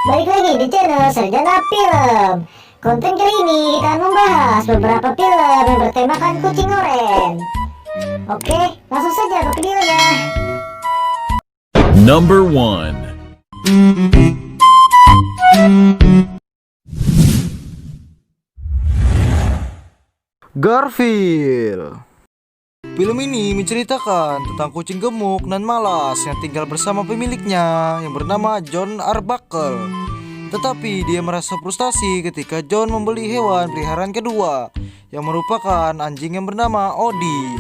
Balik lagi di channel Sarjana Film. Konten kali ini kita akan membahas beberapa film yang bertemakan kucing oren. Oke, langsung saja ke videonya. Number 1. Garfield. Film ini menceritakan tentang kucing gemuk dan malas yang tinggal bersama pemiliknya yang bernama John Arbuckle. Tetapi dia merasa frustasi ketika John membeli hewan peliharaan kedua yang merupakan anjing yang bernama Odie.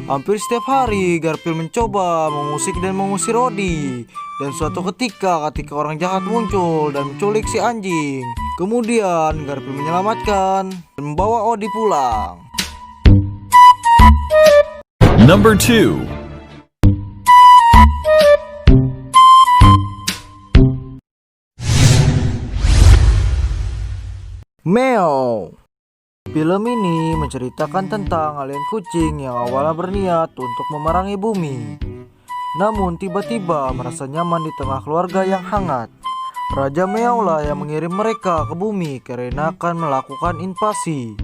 Hampir setiap hari Garfield mencoba mengusik dan mengusir Odie. Dan suatu ketika orang jahat muncul dan menculik si anjing. Kemudian Garfield menyelamatkan dan membawa Odie pulang. Number 2. Meow. Film ini menceritakan tentang alien kucing yang awalnya berniat untuk memerangi bumi. Namun tiba-tiba merasa nyaman di tengah keluarga yang hangat. Raja Meow lah yang mengirim mereka ke bumi karena akan melakukan invasi.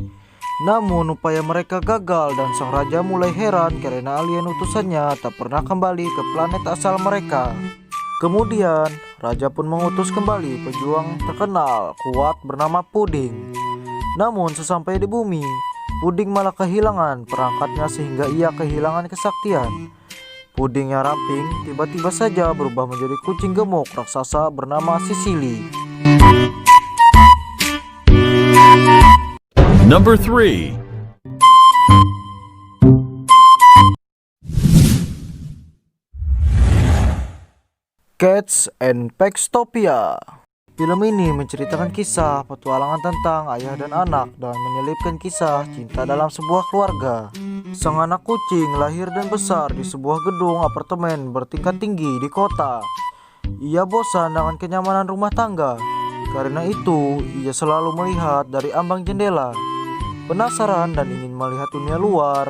Namun upaya mereka gagal dan sang raja mulai heran karena alien utusannya tak pernah kembali ke planet asal mereka. Kemudian raja pun mengutus kembali pejuang terkenal kuat bernama Puding. Namun sesampai di bumi, Puding malah kehilangan perangkatnya sehingga ia kehilangan kesaktian. Puding yang ramping tiba-tiba saja berubah menjadi kucing gemuk raksasa bernama Sicily. Number 3. Cats and Paxtopia. Film ini menceritakan kisah petualangan tentang ayah dan anak dan menyelipkan kisah cinta dalam sebuah keluarga. Sang anak kucing lahir dan besar di sebuah gedung apartemen bertingkat tinggi di kota. Ia bosan dengan kenyamanan rumah tangga. Karena itu, ia selalu melihat dari ambang jendela. Penasaran dan ingin melihat dunia luar.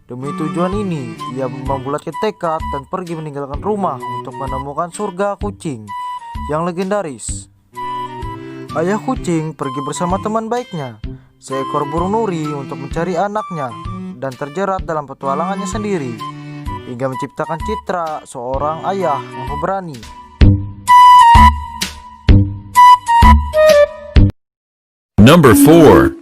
Demi tujuan ini, ia membulatkan tekad dan pergi meninggalkan rumah untuk menemukan surga kucing yang legendaris. Ayah kucing pergi bersama teman baiknya, seekor burung nuri, untuk mencari anaknya dan terjerat dalam petualangannya sendiri, hingga menciptakan citra seorang ayah yang pemberani. Number 4.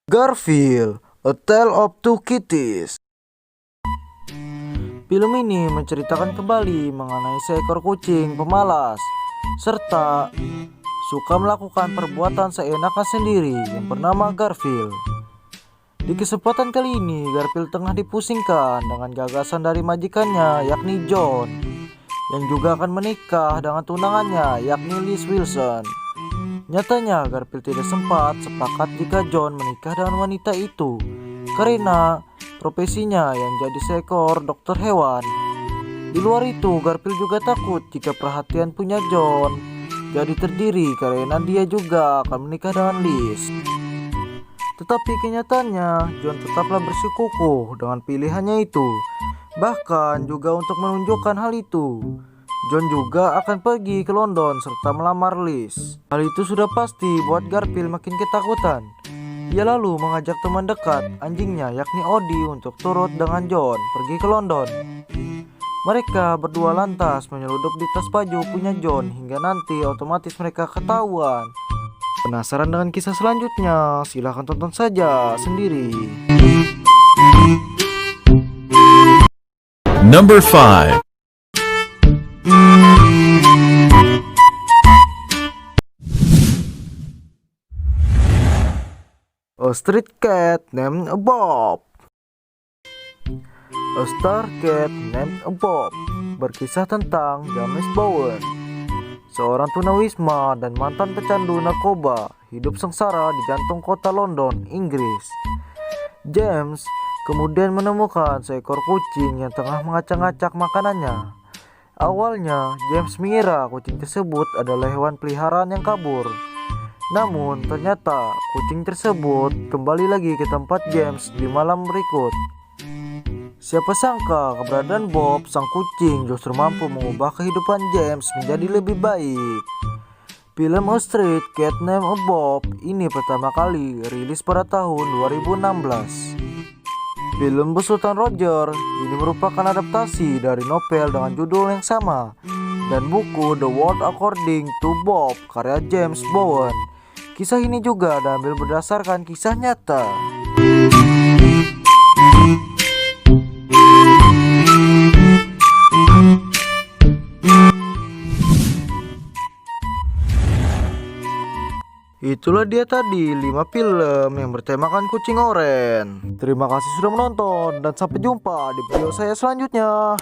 Garfield, A Tale of Two Kitties. Film ini menceritakan kembali mengenai seekor kucing pemalas serta suka melakukan perbuatan seenaknya sendiri yang bernama Garfield. Di kesempatan kali ini, Garfield tengah dipusingkan dengan gagasan dari majikannya yakni John, yang juga akan menikah dengan tunangannya yakni Liz Wilson. Nyatanya Garfield tidak sempat sepakat jika John menikah dengan wanita itu karena profesinya yang jadi seekor dokter hewan. Di luar itu, Garfield juga takut jika perhatian punya John jadi terdiri karena dia juga akan menikah dengan Liz. Tetapi kenyataannya John tetaplah bersikukuh dengan pilihannya itu. Bahkan juga untuk menunjukkan hal itu, John juga akan pergi ke London serta melamar Liz. Hal itu sudah pasti buat Garfield makin ketakutan. Ia lalu mengajak teman dekat anjingnya yakni Odie untuk turut dengan John pergi ke London. Mereka berdua lantas menyeludup di tas baju punya John hingga nanti otomatis mereka ketahuan. Penasaran dengan kisah selanjutnya? Silahkan tonton saja sendiri. Number 5. A Street Cat Named Bob. A Star Cat Named Bob berkisah tentang James Bowen, seorang tunawisma dan mantan pecandu narkoba, hidup sengsara di jantung kota London, Inggris. James kemudian menemukan seekor kucing yang tengah mengacak-ngacak makanannya. Awalnya James mengira kucing tersebut adalah hewan peliharaan yang kabur. Namun ternyata kucing tersebut kembali lagi ke tempat James di malam berikut. Siapa sangka keberadaan Bob sang kucing justru mampu mengubah kehidupan James menjadi lebih baik. Film A Street Cat Named Bob ini pertama kali rilis pada tahun 2016. Film besutan Roger ini merupakan adaptasi dari novel dengan judul yang sama dan buku The World According to Bob karya James Bowen. Kisah ini juga diambil berdasarkan kisah nyata. Itulah dia tadi 5 film yang bertemakan kucing oranye. Terima kasih sudah menonton dan sampai jumpa di video saya selanjutnya.